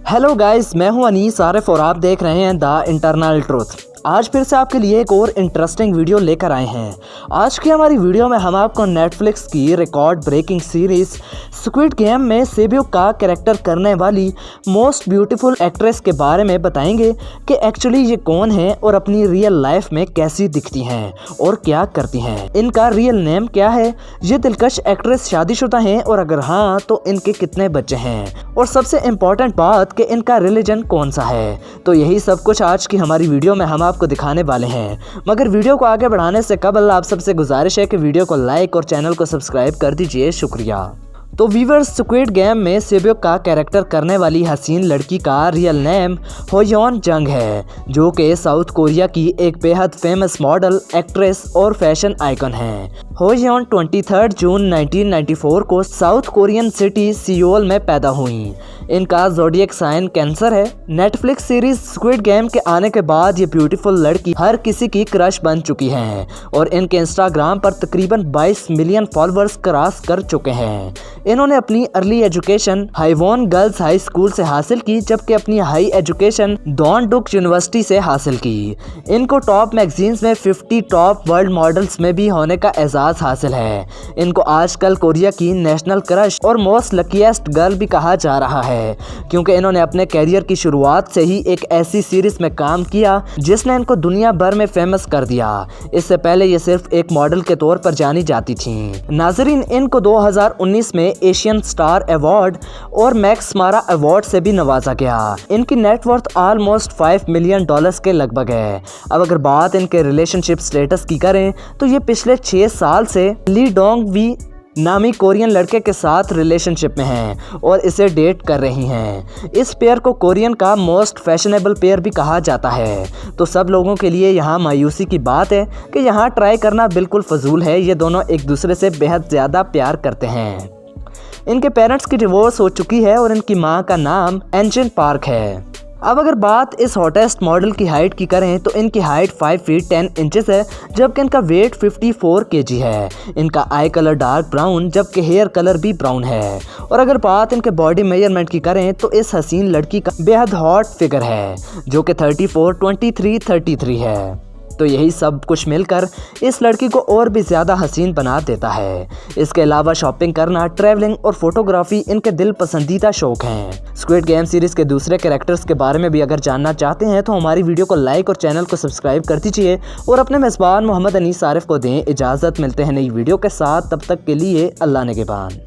Hello guys, मैं हूं अनीस आरिफ और आप देख रहे हैं द इंटरनल ट्रुथ। आज फिर से आपके लिए एक और इंटरेस्टिंग वीडियो लेकर आए हैं। आज की हमारी वीडियो में हम आपको नेटफ्लिक्स की record breaking series Squid Game में सेबियोक का कैरेक्टर करने वाली मोस्ट ब्यूटीफुल एक्ट्रेस के बारे में बताएंगे कि एक्चुअली ये कौन है और अपनी रियल लाइफ में कैसी दिखती हैं और क्या करती हैं। इनका रियल नेम क्या है, ये दिलकश एक्ट्रेस शादीशुदा हैं और अगर हाँ तो इनके कितने बच्चे हैं, और सबसे इम्पोर्टेंट बात कि इनका रिलीजन कौन सा है। तो यही सब कुछ आज की हमारी वीडियो में हम आपको दिखाने वाले हैं। मगर वीडियो को आगे बढ़ाने से कबल आप सबसे गुजारिश है कि वीडियो को लाइक और चैनल को सब्सक्राइब कर दीजिए। शुक्रिया। तो व्यूअर्स, स्क्विड गेम में सेबियोक का कैरेक्टर करने वाली हसीन लड़की का रियल नेम होयोन जंग है, जो कि साउथ कोरिया की एक बेहद फेमस मॉडल, एक्ट्रेस और फैशन आइकन है। होयोन 23 जून 1994 को साउथ कोरियन सिटी सियोल में पैदा हुई। इनका ज़ोडिएक साइन कैंसर है। नेटफ्लिक्स सीरीज स्क्विड गेम के आने के बाद ये ब्यूटीफुल लड़की हर किसी की क्रश बन चुकी है और इनके इंस्टाग्राम पर तकरीबन 22 मिलियन फॉलोअर्स क्रॉस कर चुके हैं। इन्होंने अपनी अर्ली एजुकेशन हाईवॉन गर्ल्स हाई स्कूल से हासिल की, जबकि अपनी high education Dongduk university से हासिल की। इनको टॉप मैगजीन्स में 50 टॉप वर्ल्ड मॉडल्स में भी होने का एजाज हासिल है। इनको आजकल कोरिया की नेशनल क्रश और मोस्ट लकीएस्ट गर्ल भी कहा जा रहा है, क्योंकि इन्होंने अपने कैरियर की शुरुआत से ही एक ऐसी सीरीज में काम किया जिसने इनको दुनिया भर में फेमस कर दिया। इससे पहले ये सिर्फ एक मॉडल के तौर पर जानी जाती थी। नाजरीन, इनको 2019 में एशियन स्टार अवार्ड और मैक्स मारा अवार्ड से भी नवाजा गया। इनकी नेटवर्थ ऑलमोस्ट $5 मिलियन के लगभग है। अब अगर बात इनके रिलेशनशिप स्टेटस की करें तो ये पिछले 6 साल से ली डोंग वी नामी कोरियन लड़के के साथ रिलेशनशिप में हैं और इसे डेट कर रही हैं। इस पेयर को कोरियन का मोस्ट फैशनेबल पेयर भी कहा जाता है। तो सब लोगों के लिए यहाँ मायूसी की बात है कि यहाँ ट्राई करना बिल्कुल फजूल है। ये दोनों एक दूसरे से बेहद ज़्यादा प्यार करते हैं। इनके पेरेंट्स की डिवोर्स हो चुकी है और इनकी माँ का नाम एंजन पार्क है। अब अगर बात इस हॉटेस्ट मॉडल की हाइट की करें तो इनकी हाइट 5 फीट 10 इंचेस है, जबकि इनका वेट 54 kg है। इनका आई कलर डार्क ब्राउन, जबकि हेयर कलर भी ब्राउन है। और अगर बात इनके बॉडी मेजरमेंट की करें तो इस हसीन लड़की का बेहद हॉट फिगर है, जो कि 34, 23, 33 है। तो यही सब कुछ मिलकर इस लड़की को और भी ज़्यादा हसीन बना देता है। इसके अलावा शॉपिंग करना, ट्रैवलिंग और फोटोग्राफी इनके दिल पसंदीदा शौक हैं। स्क्विड गेम सीरीज़ के दूसरे कैरेक्टर्स के बारे में भी अगर जानना चाहते हैं तो हमारी वीडियो को लाइक और चैनल को सब्सक्राइब कर दीजिए और अपने मेज़बान मोहम्मद अनीस आरिफ को दें इजाज़त। मिलते हैं नई वीडियो के साथ, तब तक के लिए अल्लाह निगहबान।